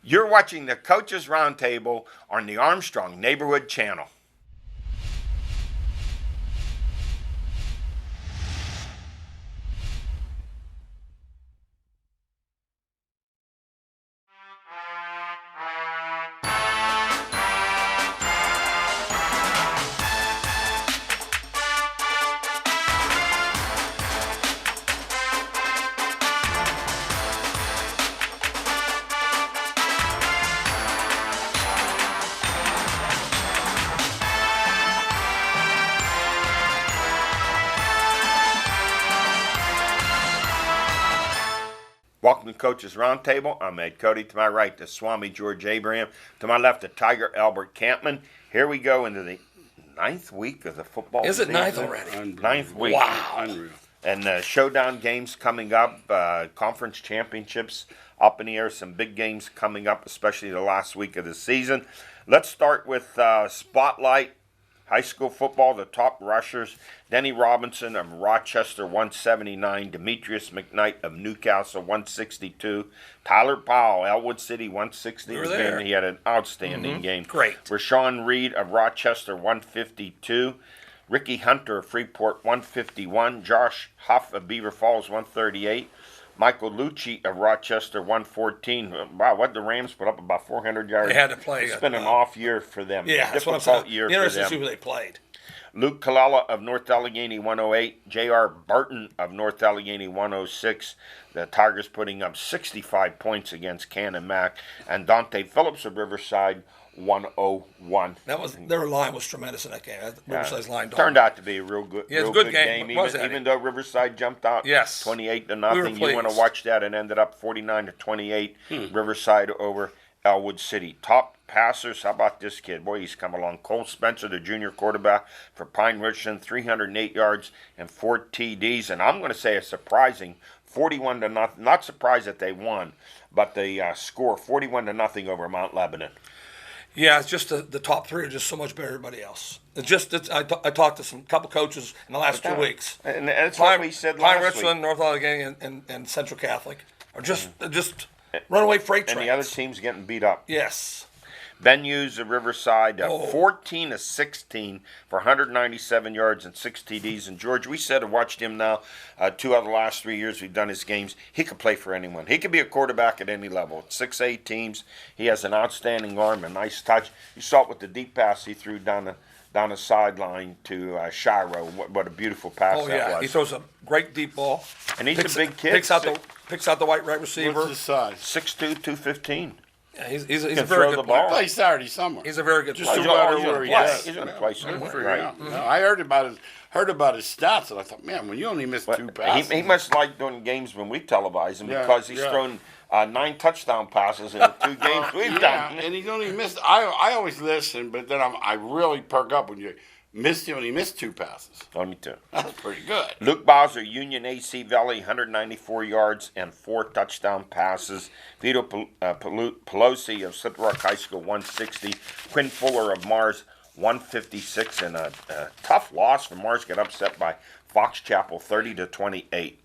You're watching the Coaches Roundtable on the Armstrong Neighborhood Channel. Welcome to Coaches Roundtable. I'm Ed Codi. To my right, the Swami George Abraham. To my left, the Tiger Albert Campman. Here we go into the 9th week of the football season. Is it 9th already? 9th week. Wow. Unreal. And showdown games coming up, conference championships up in the air, some big games coming up, especially the last week of the season. Let's start with Spotlight. High school football, the top rushers, Denny Robinson of Rochester, 179. Demetrius McKnight of Newcastle, 162. Tyler Powell, Elwood City, 160. We were there. He had an outstanding game. Great. Rashawn Reed of Rochester, 152. Ricky Hunter of Freeport, 151. Josh Huff of Beaver Falls, 138. Michael Lucci of Rochester, 114. Wow, what the Rams put up about 400 yards. They had to play. It's been an off year for them. Yeah, that's what I'm difficult saying. year for Interesting to them. see who they played. Luke Kalala of North Allegheny, 108. J.R. Burton of North Allegheny, 106. The Tigers putting up 65 points against Cannon Mac. And Dante Phillips of Riverside, 101. Their line was tremendous in that game. Riverside's line turned out to be a real good, Yeah, it's real a good good game. game. Was Even though Riverside jumped out Yes. 28-0. We were You want to pleased. watch that. It ended up 49-28. Riverside over Elwood City. Top passers, how about this kid? Boy, he's come along. Cole Spencer, the junior quarterback for Pine Richland, 308 yards and 4 TDs. And I'm going to say a surprising 41-0. Not surprised that they won, but the score 41-0 over Mount Lebanon. Yeah, it's just the top three are just so much better than everybody else. I talked to some couple coaches in the last 2 weeks. And that's what we said Pine last Richland, week. North Allegheny, and Central Catholic are just runaway freight trains. And the other team's getting beat up. Yes. Ben Hughes of Riverside, 14-16 for 197 yards and 6 TDs. And George, we said I watched him now 2 out of the last 3 years we've done his games. He could play for anyone. He could be a quarterback at any level. 6'8" teams. He has an outstanding arm, a nice touch. You saw it with the deep pass he threw down the sideline to Shiro. What a beautiful pass that was. He throws a great deep ball. And he's a big kid. Picks out the right receiver. What's his size? 6'2", 215. Yeah, he's a can very throw good the player. ball. Play Saturday somewhere. He's a very good Just player. no matter where he is. He's going to play We'll somewhere, figure it right? out. No, I heard about his stats, and I thought, man, when you only miss 2 passes. He must like doing games when we televise him because he's yeah. thrown 9 touchdown passes in the 2 games we've done. And he's only missed. I always listen, but then I really perk up when you only missed 2 passes. Only 2. That's pretty good. Luke Bowser, Union AC Valley, 194 yards and 4 touchdown passes. Vito Pelosi of Slippery Rock High School, 160. Quinn Fuller of Mars, 156. And a tough loss for Mars. Got upset by Fox Chapel, 30-28.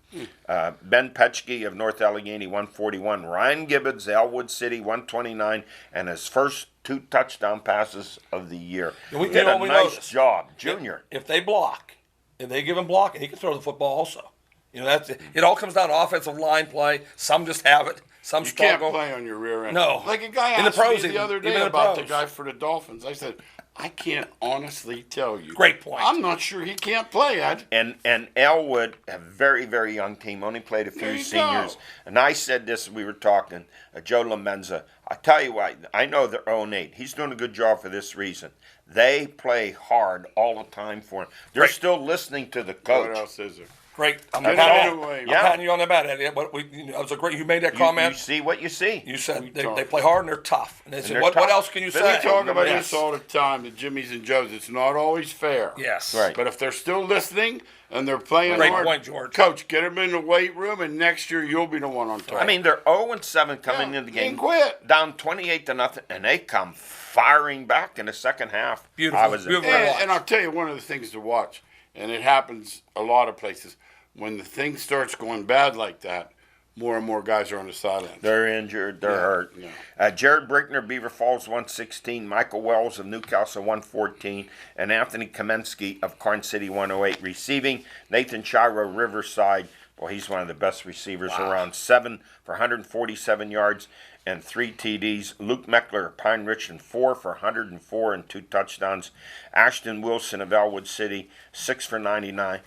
Ben Petchke of North Allegheny, 141. Ryan Gibbons, Elwood City, 129. And his first 2 touchdown passes of the year. Did a nice job, junior. If they block, if they give him blocking, he can throw the football also. It all comes down to offensive line play. Some just have it. Some You struggle. can't play on your rear end. No. Like a guy In the asked pros, me the other even day in the about the pros. guy for the Dolphins. I said, I can't honestly tell you. Great point. I'm not sure he can't play, Ed. And Elwood, a very, very young team, only played a There few you seniors. go. And I said this, we were talking, Joe Lamenza. I tell you what, I know they're 0-8. He's doing a good job for this reason. They play hard all the time for him. They're still listening to the coach. What else is there? Great. I'm Get patting it away. I'm patting you on the back, Eddie. That was a great. You made that comment. You see what you see. You said they talk. play hard and they're tough. And they said, they're what tough. else can you We say? talk about Yes. this all the time, the Jimmys and Joes. It's not always fair. Yes. Right. But if they're still listeing and they're playing Great hard, point, George. Coach, get them in the weight room, and next year you'll be the one on top. I mean, they're 0-7 coming Yeah, into the they game. quit. Down 28-0, and they come firing back in the second half. Beautiful. I was Beautiful. impressed. And I'll tell you one of the things to watch, and it happens a lot of places. When the thing starts going bad like that, more and more guys are on the sidelines. They're injured. They're hurt. Yeah. Jared Brickner, Beaver Falls, 116. Michael Wells of Newcastle, 114. And Anthony Kamensky of Karn City, 108. Receiving, Nathan Shiro, Riverside. Well, he's one of the best receivers around. 7 for 147 yards and 3 TDs. Luke Meckler, Pine Richland, 4 for 104 and 2 touchdowns. Ashton Wilson of Elwood City, 6 for 99.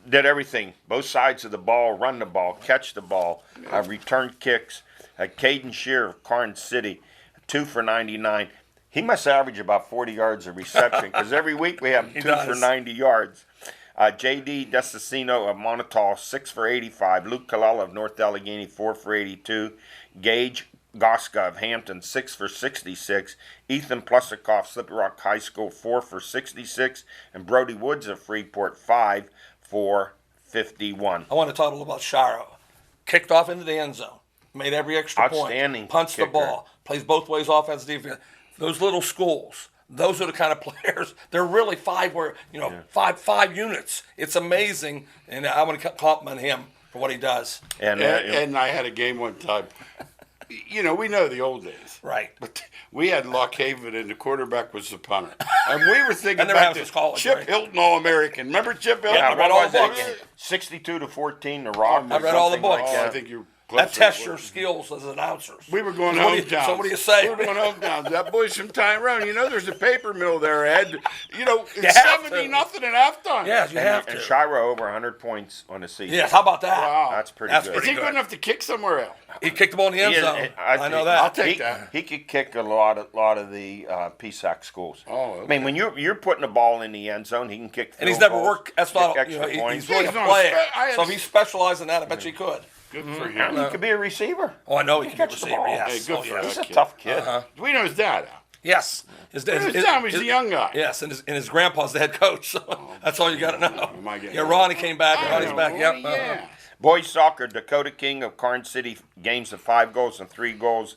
Did everything, both sides of the ball, run the ball, catch the ball, return kicks. Caden Shear of Karn City, 2 for 99. He must average about 40 yards of reception because every week we have 2 for 90 yards. J.D. Desicino of Montauk, 6 for 85. Luke Kalala of North Allegheny, 4 for 82. Gage Goska of Hampton, 6 for 66. Ethan Plusikoff, Slippery Rock High School, 4 for 66. And Brody Woods of Freeport, 5 for 51. I want to talk a little about Shiro. Kicked off into the end zone. Made every extra Outstanding point. Punched kicker. the ball. Plays both ways, offense, defense. Those little schools, those are the kind of players. They're really five units. It's amazing, and I want to compliment him for what he does. And I had a game one time. We know the old days. Right. But we had Lock Haven, and the quarterback was the punter. And we were thinking And they were back having to this college, Chip right? Hilton All-American. Remember Chip Hilton? I read all the books. 62-14 to Rock. I read all the Like books. Oh, that. I think you're That closer. tests your skills as announcers. We were going So what do you- hometowns. so what do you say? We were going hometowns. That boy's from Tyrone. There's a paper mill there, Ed. It's have to. 70-0 at halftime. Yes, you have And to. Shiro over 100 points on the season. Yes, how about that? Wow. That's pretty That's good. Is pretty he good good. enough to kick somewhere else? He kicked the ball in the end He is- zone. I I know think- that. I'll take that. He could kick a lot of the PSAC schools. Oh, okay. I mean, when you're putting the ball in the end zone, he can kick. And he's field never goals, worked. That's kick not. extra points. He's really a He's not a player. I So if he specialized in that, I bet you could. Good for I him. mean, he could be a receiver. Oh, I know he can be a catch the receiver. ball. Yes. Hey, good Oh, for yes. He's a kid. tough kid. Do we know his dad? Yes. His His dad was the young guy. Yes, and his grandpa's the head coach. So that's all you got to know. Am I getting Yeah, old? Ronnie came back. I Ronnie's know, back. Yep. Ronnie, yeah. Boys soccer, Dakota King of Karn City games of 5 goals and 3 goals.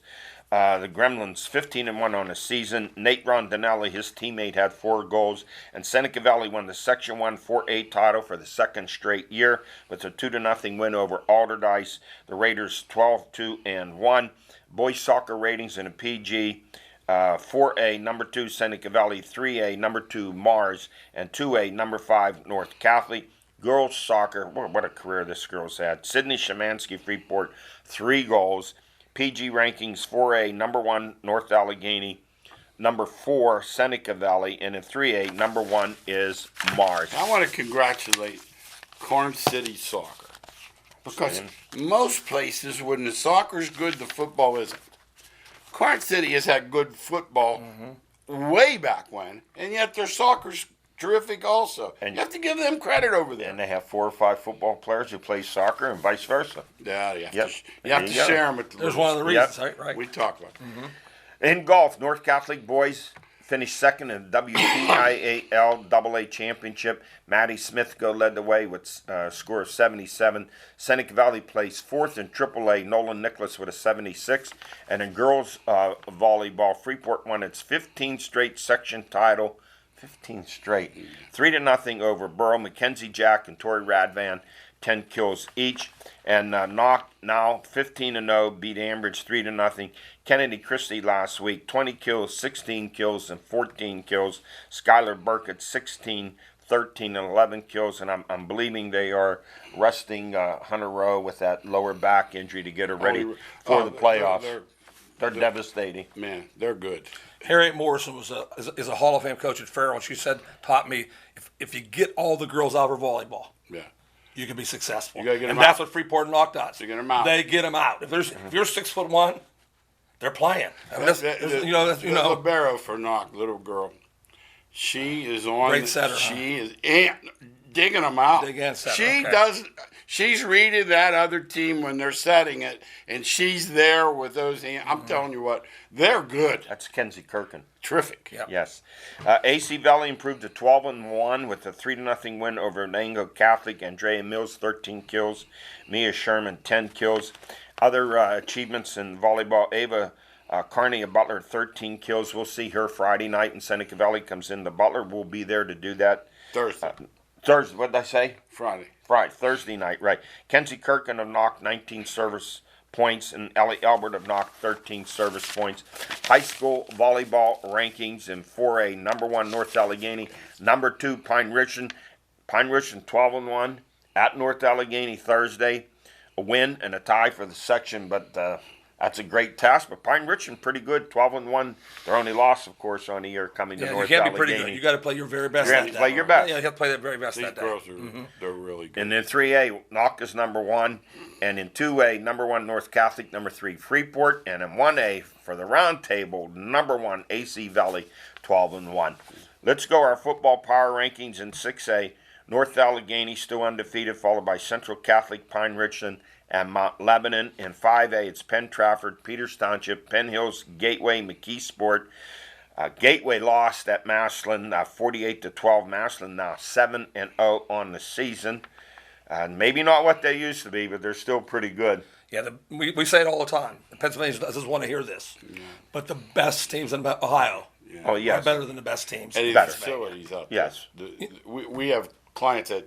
The Gremlins 15-1 on the season. Nate Rondinelli, his teammate, had 4 goals, and Seneca Valley won the Section 1 4A title for the second straight year with a 2-0 win over Alderdice. The Raiders 12-2-1. Boys soccer ratings in a PG. 4A, number 2, Seneca Valley, 3A, number 2, Mars, and 2A, number 5, North Catholic. Girls soccer, what a career this girl's had. Sydney Shemansky, Freeport, 3 goals. PG rankings, 4A, number 1, North Allegheny, number 4, Seneca Valley, and in 3A, number 1 is Mars. I want to congratulate Karn City Soccer because most places, when the soccer's good, the football isn't. Karn City has had good football way back when, and yet their soccer's terrific also. And you have to give them credit over there. And they have 4 or 5 football players who play soccer and vice versa. Yeah, you have Yep. to, you There have you to go. share them with the There's little one of the Yep. reasons, right? We talk about that. In golf, North Catholic boys finished second in the WPIAL AA Championship. Maddie Smithgo led the way with a score of 77. Seneca Valley placed 4th in AAA. Nolan Nicholas with a 76. And in girls volleyball, Freeport won its 15th straight section title. 15 straight. 3-0 over Burrow. Mackenzie Jack and Tori Radvan, 10 kills each. And Knock now 15-0, beat Ambridge 3-0. Kennedy Christie last week, 20 kills, 16 kills, and 14 kills. Skylar Burkett, 16, 13, and 11 kills. And I'm believing they are resting Hunter Rowe with that lower back injury to get her ready for the playoffs. They're devastating. Man, they're good. Harriet Morrison is a Hall of Fame coach at Farrell, and she taught me if you get all the girls out of volleyball, Yeah. you can be successful. You gotta get and 'em that's out. what Freeport and Knock does. You get 'em out. They get them out. If you're 6'1", they're playing. I mean, The libero for Knock, little girl. She is on. Great setter, She is digging them out. Dig and setter, She okay. does. She's reading that other team when they're setting it, and she's there with those hands. I'm telling you what, they're good. That's Kenzie Kirkin. Terrific. Yep. Yes. AC Valley improved to 12-1 with a 3-0 win over Nango Catholic. Andrea Mills, 13 kills. Mia Sherman, 10 kills. Other achievements in volleyball, Ava Carney of Butler, 13 kills. We'll see her Friday night, and Seneca Valley comes in. The Butler will be there to do that. Thursday, what did I say? Friday. Thursday night, right. Kenzie Kirkin of Knock, 19 service points, and Ellie Albert of Knock, 13 service points. High school volleyball rankings in 4A, number 1, North Allegheny. Number 2, Pine Richland. Pine Richland 12-1 at North Allegheny Thursday. A win and a tie for the section, but that's a great task. But Pine Richland pretty good, 12-1. Their only loss, of course, on the year coming to North You can't Allegheny. be pretty good. You got to play your very best. You have to play your best. Yeah, you have to play that very best These that day. girls are they're really good. And in 3A, Knock is number 1. And in 2A, number 1, North Catholic, number 3, Freeport. And in 1A, for the Roundtable, number 1, AC Valley, 12-1. Let's go our football power rankings in 6A. North Allegheny still undefeated, followed by Central Catholic, Pine Richland, and Mount Lebanon. In 5A, it's Penn Trafford, Peters Township, Penn Hills, Gateway, McKeesport. Gateway lost at Massillon, 48-12. Massillon now 7-0 on the season. Maybe not what they used to be, but they're still pretty good. Yeah, we say it all the time. Pennsylvania doesn't want to hear this, but the best teams in Ohio Oh, yes. are better than the best teams. And in the better. facilities out there. Yes. We have clients that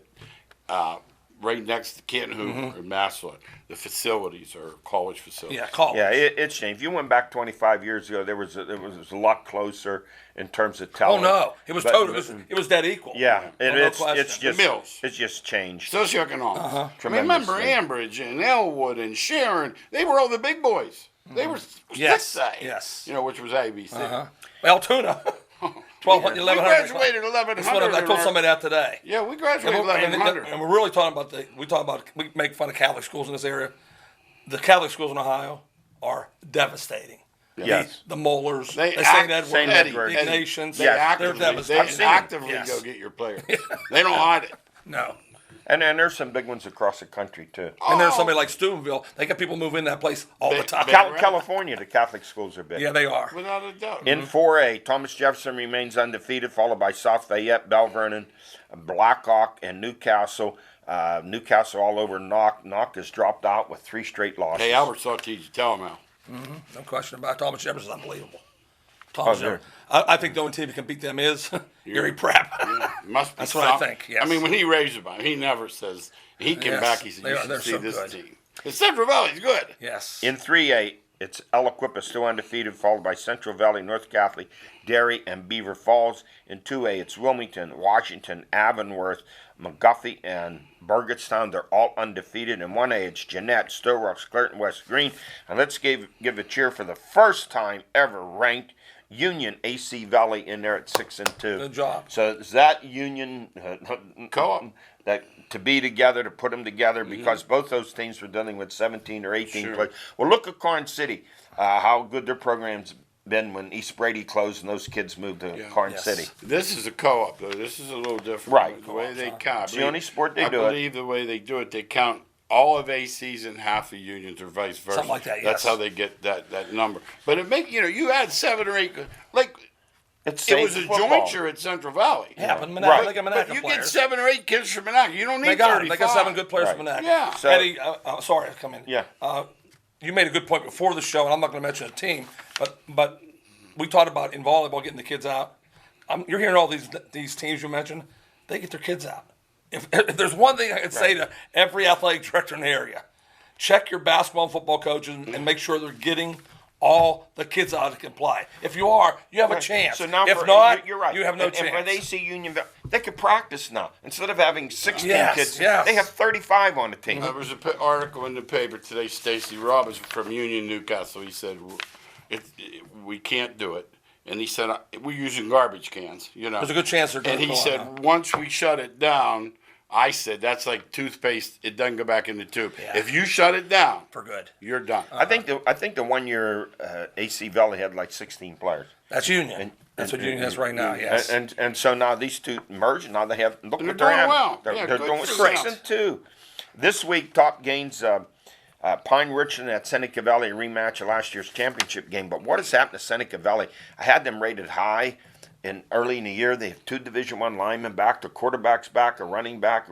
right next to Canton Hoover in Massillon. The facilities are college facilities. Yeah, call. Yeah, it's changed. If you went back 25 years ago, there was a lot closer in terms of Oh talent. no, it was But- total. It was dead equal. Yeah, No it's question. just Mills. it's just changed. Socioeconomics. Tremendously. Remember Ambridge and Elwood and Sharon? They were all the big boys. They were Yes, 6A. yes. You know, which was ABC. Altoona, 1,200, We 1,100. graduated That's what 1,100. I told somebody that today. Yeah, we graduated And 1,100. we're really talking about we make fun of Catholic schools in this area. The Catholic schools in Ohio are devastating. Yes. The Molars, They the act- St. Edward, St. Edward. the Ignatians, They Yes. they're actively, devastating. they actively Yes. go get your players. They don't hide it. No. And there's some big ones across the country too. And there's somebody like Steubenville. They got people move in that place all the time. Right. California, the Catholic schools are big. Yeah, they are. Without a doubt. In 4A, Thomas Jefferson remains undefeated, followed by South Fayette, Bell Vernon, Blackhawk, and Newcastle. Newcastle all over Knock. Knock has dropped out with 3 straight losses. Hey, Albert saw teach you. Tell him, Al. No question about it. Thomas Jefferson's unbelievable. Thomas sure. Jefferson. I think the only team that can beat them is Erie Prep. Must be That's what I something. think, yes. I mean, when he raves about it, he never says he came Yes, back. He said, they "You are- should they're see so this good. team." The Central Valley's good. Yes. In 3A, it's Eloquippa still undefeated, followed by Central Valley, North Catholic, Derry, and Beaver Falls. In 2A, it's Wilmington, Washington, Avonworth, McGuffey, and Burgettstown. They're all undefeated. In 1A, it's Jeanette, Stillrock, Sclerton, West Green. And let's give a cheer for the first time ever ranked Union AC Valley in there at 6-2. Good job. So is that Union Co-op. that to be together, to put them together, because both those teams were dealing with 17 or 18 Sure. players. Well, look at Karn City, how good their program's been when East Brady closed and those kids moved to Karn Yes. City. This is a co-op, though. This is a little different. Right. The way they count. It's the only sport they I do it. believe the way they do it, they count all of ACs and half the unions, or vice versa. Something like that, That's yes. how they get that number. But it you had 7 or 8. Like It's it was safe a football. jonger at Central Valley. Yeah, but Right. Monaco, they got But Monaco you players. get 7 or 8 kids from Monaco. You don't need They got 35. it. They got 7 good players Right. from Monaco. Yeah. So- Eddie, sorry, I come in. Yeah. You made a good point before the show, and I'm not going to mention a team, but we talked about in volleyball getting the kids out. You're hearing all these teams you mentioned. They get their kids out. If there's one thing I could say to every athletic director in the area, check your basketball and football coaches and make sure they're getting all the kids out that can play. If you are, you have a chance. So now, if not, you're right. you have no and chance. for the AC Union, they could practice now instead of having 16 Yes, kids. yes. They have 35 on the team. There was an article in the paper today. Stacy Robbins from Union Newcastle. He said, "We can't do it." And he said, "We're using garbage cans." There's a good chance they're going And to he go said, on now. once we shut it down, I said, that's like toothpaste. It doesn't go back in the tube. Yeah. If you shut it down, For good. you're done. I think the 1 year AC Valley had like 16 players. That's Union. That's what Union has right now, yes. And so now these two merge. Now they have look They're what they're doing at. well. They're, Yeah, they're good doing for them. 6-2. This week, top gains. Pine Richland at Seneca Valley, a rematch of last year's championship game. But what has happened to Seneca Valley? I had them rated high, in early in the year. They have 2 Division I linemen back, the quarterback's back, a running back,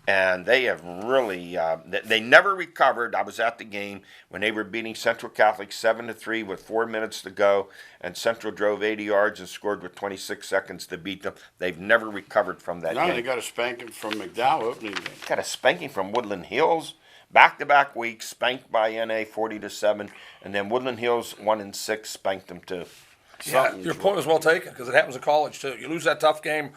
and they have really they never recovered. I was at the game when they were beating Central Catholic 7-3 with 4 minutes to go, and Central drove 80 yards and scored with 26 seconds to beat them. They've never recovered from that game. They got a spanking from McDowell opening game. Got a spanking from Woodland Hills. Back-to-back weeks, spanked by NA 40-7, and then Woodland Hills 1-6 spanked them too. Yeah, your point was well taken because it happens in college too. You lose that tough game,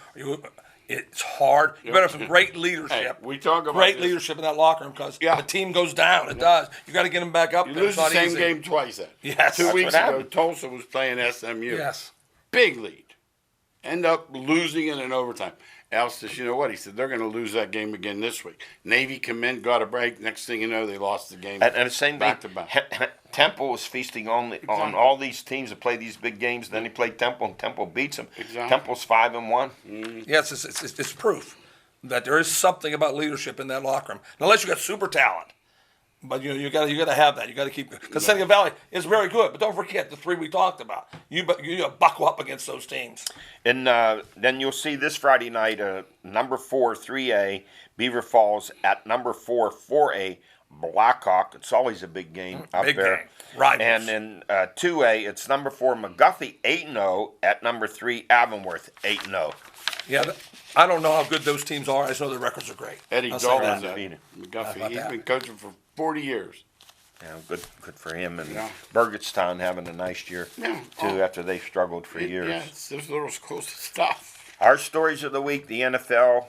it's hard. You better have some great leadership. Hey, we talk about great this. leadership in that locker room because the team goes down. It does. You got to get them back up. You there. lose It's the not same easy. game twice then. Yes. 2 That's weeks what ago, happened. Tulsa was playing SMU. Yes. Big lead. End up losing it in overtime. Al says, you know what? He said, they're going to lose that game again this week. Navy come in, got a break. Next thing you know, they lost the game. And the same back thing, to back. Temple was feasting on all these teams that play these big games. Then he played Temple, and Temple beats them. Exactly. Temple's 5-1. Yes, it's proof that there is something about leadership in that locker room. Unless you got super talent, but you got to have that. You got to keep because Seneca Valley is very good. But don't forget the 3 we talked about. You buckle up against those teams. And then you'll see this Friday night, number 4 3A Beaver Falls at number 4 4A Blackhawk. It's always a big game up Big there. game. Rivals. And then 2A, it's number 4 McGuffey 8-0 at number 3 Avonworth 8-0. Yeah, I don't know how good those teams are. I just know their records are great. Eddie I'll say Dalton's that. undefeated. McGuffey. He's that? been coaching for 40 years. Yeah, good for him. And Yeah. Burgettstown having a nice year, Yeah. too, after they've struggled for years. Yeah, it's those little schools of stuff. Our stories of the week, the NFL,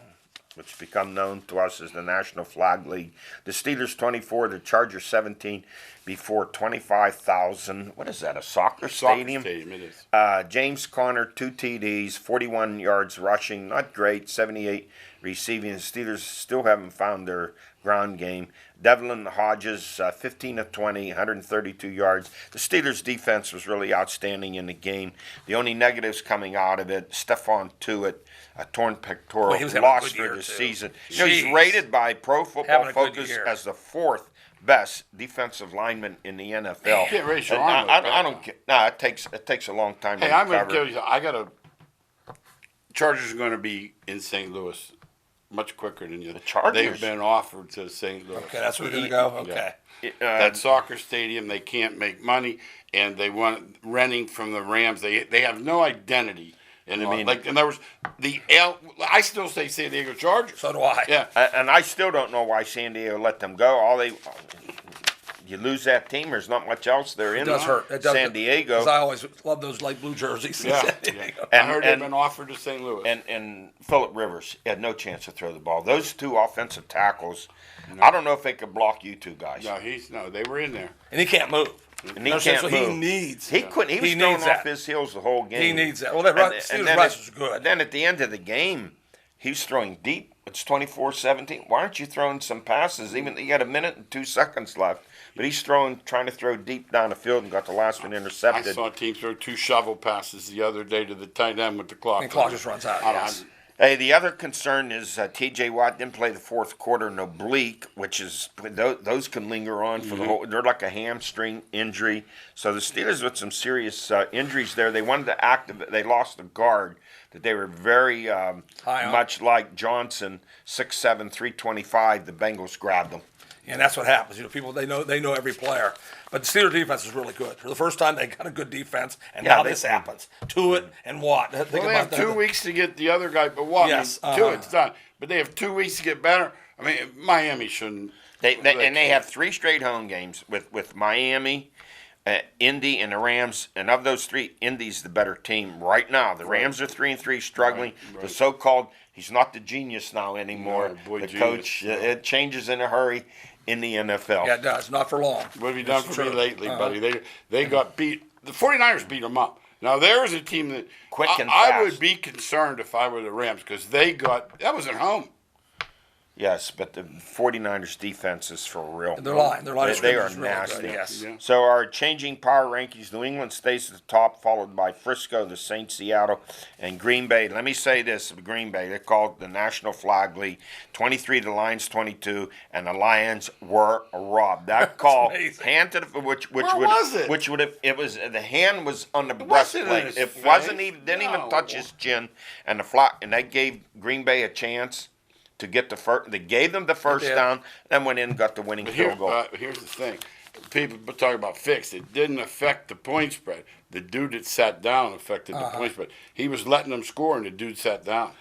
which become known to us as the National Flag League. The Steelers 24, the Chargers 17, before 25,000. What is that, a soccer stadium? Soccer stadium, it is. James Conner, 2 TDs, 41 yards rushing, not great, 78 receiving. The Steelers still haven't found their ground game. Devlin Hodges, 15 of 20, 132 yards. The Steelers' defense was really outstanding in the game. The only negatives coming out of it, Stephon Tuitt, a torn pectoral, Boy, he was having a lost good for year, the too. season. Jeez. He's rated by Pro Football Having a good Focus year. as the 4th best defensive lineman in the NFL. You can't raise your And arm I like that. don't care. No, it takes a long time Hey, to I'm going recover. to tell you, I got a Chargers are going to be in St. Louis much quicker than you. The Chargers? They've been offered to St. Louis. Okay, that's where we're gonna go. Okay. That soccer stadium, they can't make money, and they want renting from the Rams. They have no identity. And I mean, like in other words, I still say San Diego Chargers. So do I. Yeah, And I still don't know why San Diego let them go. You lose that team, there's not much else there in It does hurt. It does. San Diego. 'Cause I always love those light blue jerseys. in yeah. San Diego. I heard they've been offered to St. Louis. And Phillip Rivers had no chance to throw the ball. Those 2 offensive tackles, I don't know if they could block you 2 guys. They were in there. And he can't move. And he No sense, can't so move. He needs. He couldn't. He was He thrown needs off that. his heels the whole game. He needs that. Well, that Steelers then rush was good. Then at the end of the game, he's throwing deep. It's 24-17. Why aren't you throwing some passes? Even you got a minute and 2 seconds left, but he's trying to throw deep down the field and got the last one I intercepted. saw a team throw 2 shovel passes the other day to the tight end with the clock. And clock just runs out. Yes. Hey, the other concern is T.J. Watt didn't play the 4th quarter, an oblique, which is those can linger on for the whole. They're like a hamstring injury. So the Steelers with some serious injuries there. They wanted to activate. They lost a guard that they were very much like Johnson, 6'7", 325. The Bengals grabbed him. And that's what happens. People they know every player. But the Steelers defense is really good. For the first time, they got a good defense, and now this happens. Tuitt and Watt. Think Well, they about have 2 weeks to get the other guy, but Watt. Yes, Tuitt's done. But they have 2 weeks to get better. I mean, Miami shouldn't. They have 3 straight home games with Miami, Indy, and the Rams. And of those 3, Indy's the better team right now. The Rams are 3-3, struggling. Right. The so-called he's not the genius now anymore. No, boy, the genius. coach it changes in a hurry in the NFL. Yeah, it does. Not for long. What have you done It's for me true. lately, buddy? They got beat. The 49ers beat them up. Now, there's a team that Quick and I fast. would be concerned if I were the Rams because that was at home. Yes, but the 49ers defense is for real. Their line of They are scrimmage is really nasty. good, yes. Yeah. So our changing power rankings, New England stays at the top, followed by Frisco, the Saints, Seattle, and Green Bay. Let me say this, Green Bay, they called the National Flag League 23, the Lions 22, and the Lions were robbed. That call, amazing. hand to the, which Where would, was it? which would have, it was, the hand was on the wasn't in breastplate. his It face. wasn't even, didn't even No. touch his chin, and the flag, and that gave Green Bay a chance to get the first. They gave them the first did. down, then went in and got the winning But field goal. here's the thing. People talk about fixed. It didn't affect the point spread. The dude that sat down affected the point spread. He was letting them score, and the dude sat down.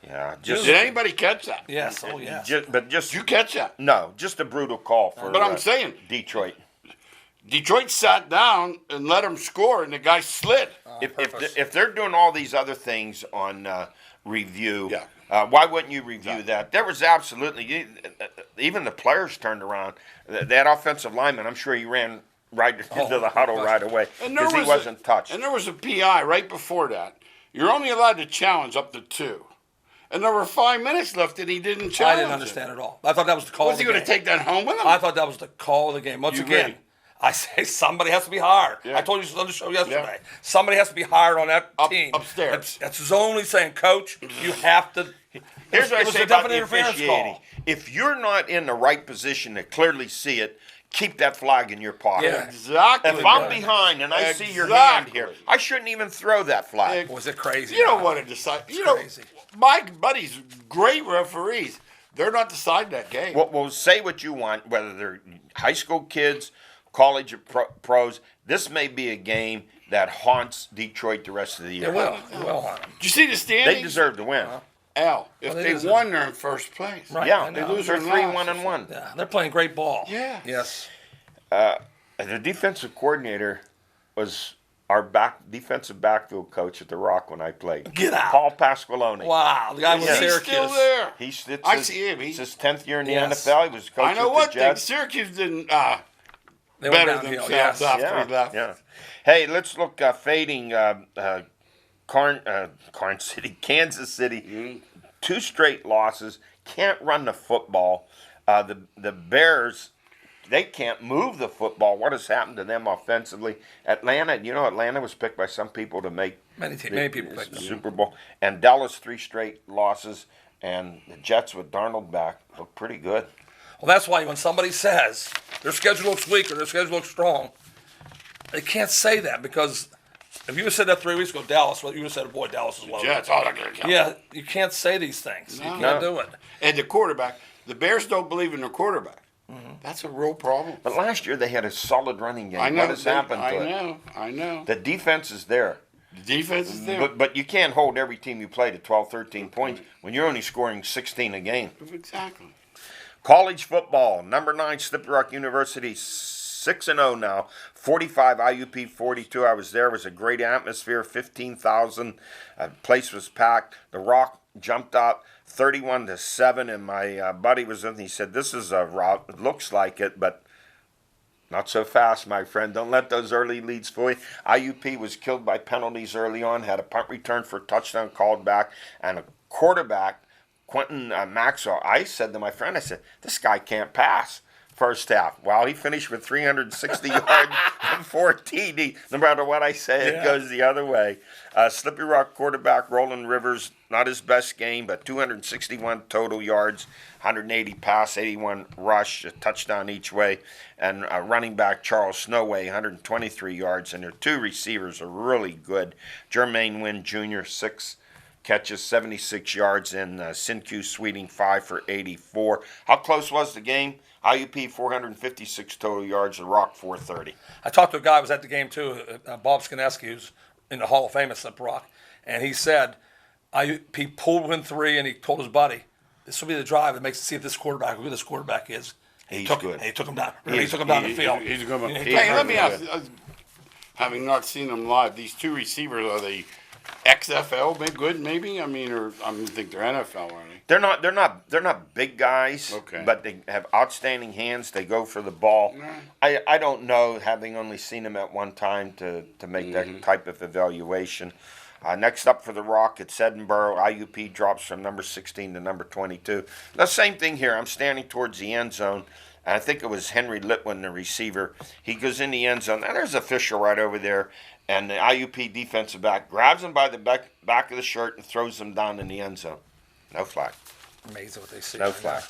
Yeah, just Did anybody catch that? Yes, oh yes. but just Did you catch that? no, just a brutal call for. But I'm saying, Detroit. Detroit sat down and let him score, and the guy slid. If they're doing all these other things on review, Yeah. why wouldn't you review that? There was absolutely even the players turned around. That offensive lineman, I'm sure he ran right into the huddle right away because he wasn't touched. And there was a PI right before that. You're only allowed to challenge up to 2. And there were 5 minutes left, and he didn't challenge. I didn't understand at all. I thought that was the call. Was he going to take that home with him? I thought that was the call of the game. Once You again, agree? I say somebody has to be hired. Yeah. I told you on the show yesterday. Somebody has to be hired on that team. Upstairs. That's his only saying, Coach, you have to. Here's what it I was say a about definite the interference officiating. call. If you're not in the right position to clearly see it, keep that flag in your pocket. Yeah. Exactly. If I'm behind and I see your hand here, Exactly. I shouldn't even throw that flag. Was it crazy? You don't want to decide. You know, crazy. my buddies, great referees, they're not deciding that game. Well, say what you want, whether they're high school kids, college or pros. This may be a game that haunts Detroit the rest of the year. It will. It will on them. Did you see the standings? They deserve to win. Al, if Well, they they deserve- won, they're in first place. Right. Yeah, I they know. lose. They're Lose or 3-1-1. Yeah, they're playing great ball. Yeah. Yes. The defensive coordinator was our defensive backfield coach at the Rock when I played. Get out. Paul Pasqualone. Wow. The guy with He's Syracuse. still there. I see him. It's his 10th year in the Yes. NFL. He was coach I know at one the thing. Jets. Syracuse didn't They went better downhill. themselves Yes. after he left. Yeah. Hey, let's look fading Kansas City. Mm-hmm. 2 straight losses. Can't run the football. The Bears, they can't move the football. What has happened to them offensively? Atlanta was picked by some people to make Many people picked the them. Super Bowl. And Dallas, 3 straight losses. And the Jets with Darnold back look pretty good. Well, that's why when somebody says their schedule looks weak or their schedule looks strong, they can't say that because if you had said that 3 weeks ago, Dallas, well, you would have said, boy, Dallas is low. Jets, all they're going to count. Yeah, you can't say these things. You can't No. do it. And the quarterback, the Bears don't believe in their quarterback. That's a real problem. But last year they had a solid running game. I know. What has happened to it? I know. The defense is there. The defense is there. But you can't hold every team you play to 12, 13 points when you're only scoring 16 a game. Exactly. College football, number 9, Slippery Rock University, 6-0 now. 45 IUP 42. I was there. It was a great atmosphere. 15,000. Place was packed. The Rock jumped up 31-7, and my buddy was in. He said, "This is a rout. It looks like it, but." Not so fast, my friend. Don't let those early leads fool you. IUP was killed by penalties early on, had a punt return for a touchdown called back, and a quarterback, Quentin Maxwell. I said to my friend, I said, this guy can't pass first half. Well, he finished with 360 yards and 4 TD. No matter what I say, it goes the other way. Slippery Rock quarterback Roland Rivers, not his best game, but 261 total yards, 180 pass, 81 rush, a touchdown each way. And running back Charles Snowway, 123 yards. And their 2 receivers are really good. Jermaine Wynn Jr., 6 catches, 76 yards, and Sinque Sweeting, 5 for 84. How close was the game? IUP 456 total yards, the Rock 430. I talked to a guy who was at the game too, Bob Skineski, who's in the Hall of Fame at Slippery Rock, and he said he pulled win 3, and he told his buddy, "This will be the drive that makes it see if this quarterback, who this quarterback is." He's good. good. He took him down. He took him down the field. He's a good one. He- Hey, let me ask, having not seen them live, these 2 receivers, are they XFL been good, maybe? I mean, or I don't think they're NFL, are they? They're not big guys, Okay. but they have outstanding hands. They go for the ball. I don't know, having only seen them at one time, to make that type of evaluation. Next up for the Rockets, Edinburgh. IUP drops from number 16 to number 22. The same thing here. I'm standing towards the end zone. And I think it was Henry Litwin, the receiver. He goes in the end zone. And there's a official right over there. And the IUP defensive back grabs him by the back of the shirt and throws him down in the end zone. No flag. Amazing what they see. No flag.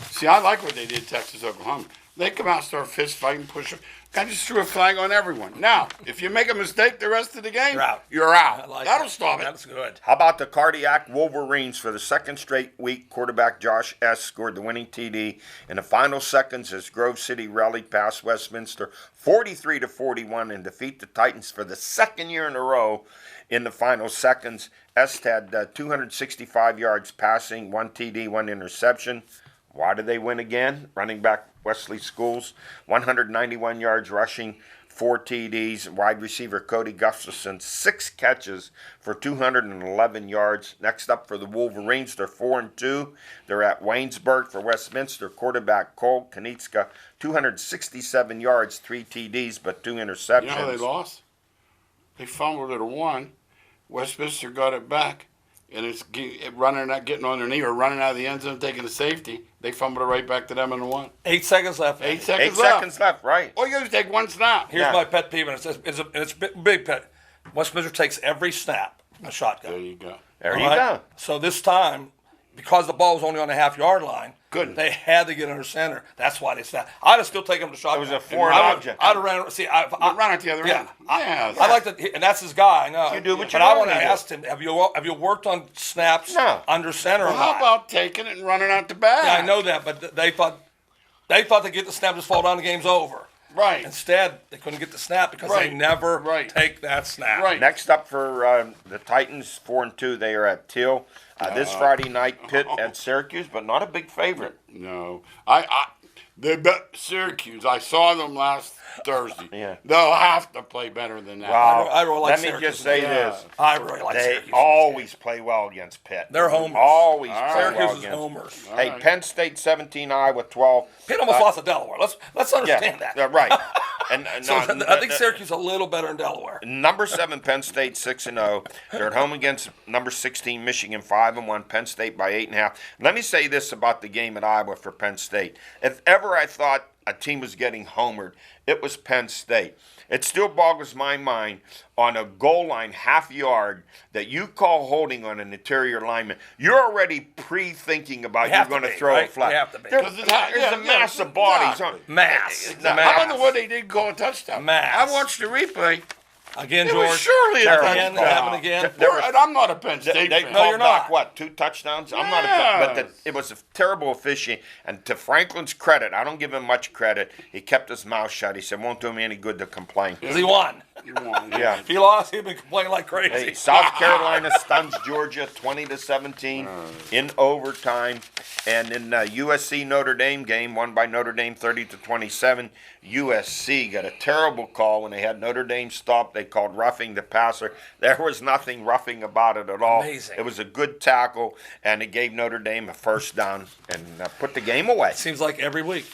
See, I like what they did, Texas, Oklahoma. They come out and start fist fighting, push them. I just threw a flag on everyone. Now, if you make a mistake the rest of the game, You're out. You're out. I like That'll it. stop it. That's good. How about the cardiac Wolverines for the second straight week? Quarterback Josh S. scored the winning TD in the final seconds as Grove City rallied past Westminster 43-41 and defeat the Titans for the second year in a row in the final seconds. S had 265 yards passing, 1 TD, 1 interception. Why did they win again? Running back Wesley Schools, 191 yards rushing, 4 TDs. Wide receiver Codi Gustafson, 6 catches for 211 yards. Next up for the Wolverines, they're 4-2. They're at Waynesburg for Westminster. Quarterback Cole Kanitska, 267 yards, 3 TDs, but 2 interceptions. You know how they lost? They fumbled it a 1. Westminster got it back, and it's running out, getting on their knee, or running out of the end zone, taking a safety. They fumbled it right back to them in the 1. 8 seconds left. 8 seconds 8 left. seconds left, right. All you got to take 1 snap. Here's Yeah. my pet peeve, and it's a big pet. Westminster takes every snap a shotgun. There you go. There All you right? go. So this time, because the ball was only on the half-yard line, Good. they had to get under center. That's why they snapped. I'd have still taken him to shotgun. It was a foreign I'd object. have ran. See, I Run at the other yeah, end. Yeah. I like to, and that's his guy. I know. You do what but you I normally want to do. ask him: Have you worked on snaps No. under center? Well, or how not? about taking it and running out the back? Yeah, I know that, but they thought they get the snap, just fall down, the game's over. Right. Instead, they couldn't get the snap because Right. they never Right. take that snap. Right. Next up for the Titans, 4-2, they are at Teal. This Friday night, Pitt at Syracuse, but not a big favorite. No. They bet Syracuse. I saw them last Thursday. Yeah. They'll have to play better than that. Wow. I really like Let me Syracuse. just say Yeah. this. I really like They Syracuse. always play well against Pitt. They're homers. Always All play right. well Syracuse is against homers. Hey, right. Penn State 17, Iowa 12. Pitt almost lost to Delaware. Let's understand that. Right. And So I think Syracuse is a little better in Delaware. Number 7, Penn State 6-0. They're at home against number 16, Michigan 5-1. Penn State by 8.5. Let me say this about the game at Iowa for Penn State. If ever I thought a team was getting homered, it was Penn State. It still boggles my mind on a goal line half yard that you call holding on an interior lineman. You're already pre-thinking about You you're have to going to be, throw a right? flag. You have to be. There's Because a mass of bodies. exactly. Mass. The Mass. I don't know what they did call a touchdown. Mass. I watched the replay. Again, It George. was surely a Terrible. Again, touchdown. happened again. There was- And I'm not a Penn They State fan. No, called you're back, not. what, 2 touchdowns? I'm not a but it was a terrible officiating. And to Franklin's credit, I don't give him much credit. He kept his mouth shut. He said, won't do me any good to complain. Because he won. You won, Yeah. If he lost, he'd been complaining like crazy. Hey, South Carolina stuns Georgia 20-17 in overtime. And in USC Notre Dame game, won by Notre Dame 30-27. USC got a terrible call when they had Notre Dame stopped. They called roughing the passer. There was nothing roughing about it at all. Amazing. It was a good tackle, and it gave Notre Dame a first down and put the game away. Seems like every week,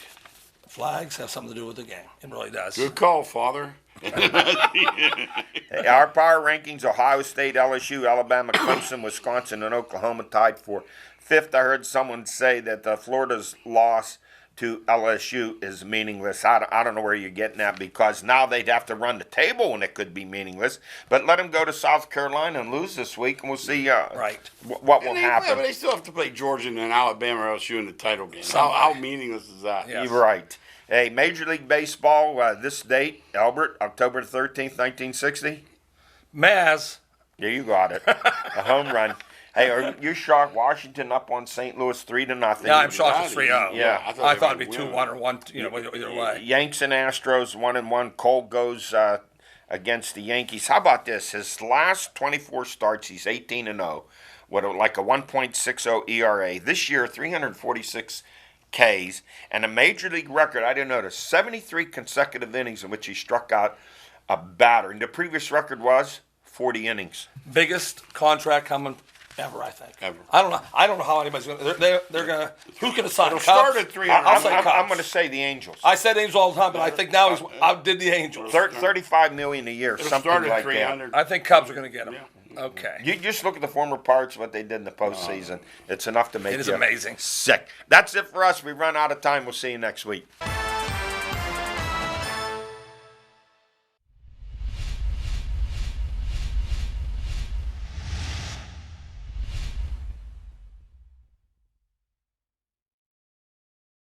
flags have something to do with the game. It really does. Good call, Father. Hey, our power rankings: Ohio State, LSU, Alabama, Clemson, Wisconsin, and Oklahoma tied for 5th. I heard someone say that Florida's loss to LSU is meaningless. I don't know where you're getting at, because now they'd have to run the table and it could be meaningless. But let them go to South Carolina and lose this week, and we'll see Right. what will Yeah, but happen. they still have to play Georgia and then Alabama or LSU in the title game. How meaningless is that? Yeah. You're right. Hey, Major League Baseball, this date, Albert, October 13th, 1960. Maz, Yeah, you got it. A home run. Hey, are you shocked? Washington up on St. Louis 3-0. yeah, I'm shocked it's 3-0. Yeah. I I thought they it'd be might 2-1 or 1, either way. Yanks and Astros 1-1. Cole goes against the Yankees. How about this? His last 24 starts, he's 18-0 with like a 1.60 ERA. This year, 346 Ks and a major league record. I didn't notice 73 consecutive innings in which he struck out a batter. And the previous record was 40 innings. Biggest contract coming ever, I think. Ever. I don't know how anybody's going to. They're going to. Who's going to sign? It'll Cubs? start at 300. I'll say I'm Cubs. going to say the Angels. I said Angels all the time, but I think now he's outdid the Angels. 35 million a year, It'll something start at like 300. I think Cubs are going to get him. Yeah. Okay. that. You just look at the former Pirates, what they did in the postseason. It's enough to make It is you amazing. sick. That's it for us. We run out of time. We'll see you next week.